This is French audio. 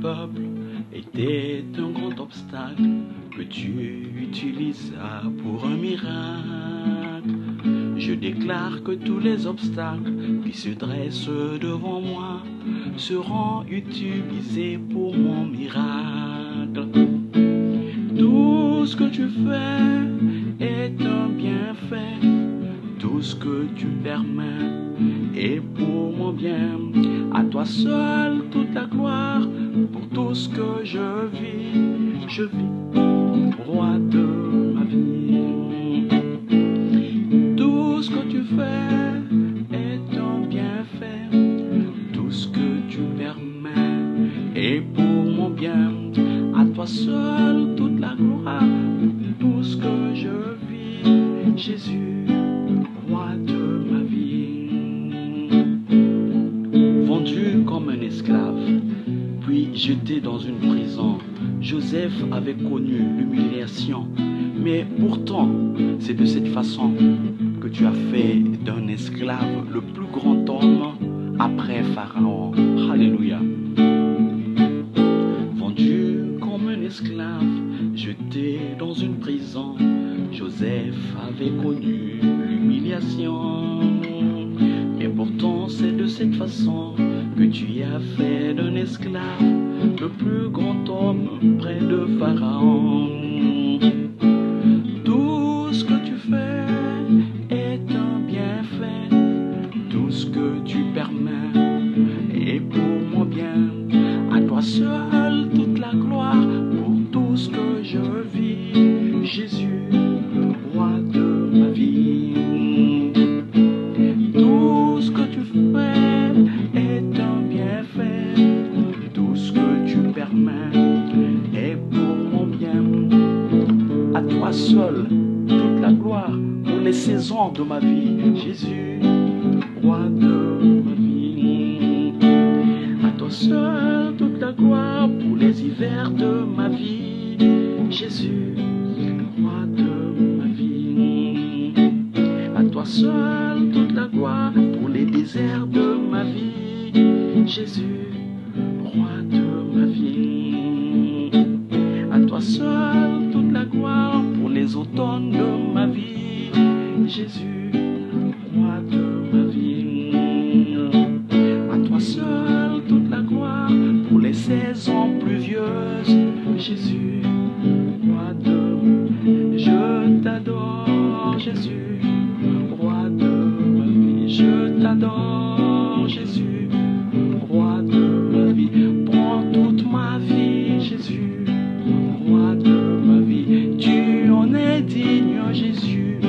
peuple était un grand obstacle que tu utilisas pour un miracle. Je déclare que tous les obstacles qui se dressent devant moi seront utilisés pour mon miracle. Tout ce que tu fais est un bienfait. Tout ce que tu permets est pour mon bien. À toi seul toute la gloire pour tout ce que je vis, roi de ma vie. Tout ce que tu fais est un bienfait. Tout ce que tu permets est pour mon bien. À toi seul toute la gloire pour tout ce que je vis, Jésus, roi de ma vie. Vendu comme un esclave, puis jeté dans une prison, Joseph avait connu l'humiliation. Mais pourtant, c'est de cette façon que tu as fait d'un esclave le plus grand homme après Pharaon. Alléluia. Vendu comme un esclave, jeté dans une prison, Joseph avait connu l'humiliation. Mais pourtant, c'est de cette façon que tu as fait d'un esclave le plus grand homme près de Pharaon. Tout ce que tu fais est un bienfait. Tout ce que tu permets est pour mon bien. À toi seul toute la gloire pour tout ce que je vis, Jésus, roi de ma vie. Tout ce que tu fais est un bienfait. Tout ce que tu permets est pour mon bien. À toi seul toute la gloire pour les saisons de ma vie, Jésus, roi de ma vie. À toi seul toute la gloire pour les hivers de ma vie, Jésus, roi de ma vie. À toi seul toute la gloire pour les déserts de ma vie, Jésus, roi de ma vie. À toi seul toute la gloire pour les automnes de ma vie, Jésus, roi de ma vie. À toi seul toute la gloire pour les saisons pluvieuses, Jésus, roi de... Je t'adore, Jésus, roi de ma vie. Je t'adore, Jésus, roi de ma vie. Prends toute ma vie, Jésus, roi de ma vie. Tu en es digne, Jésus,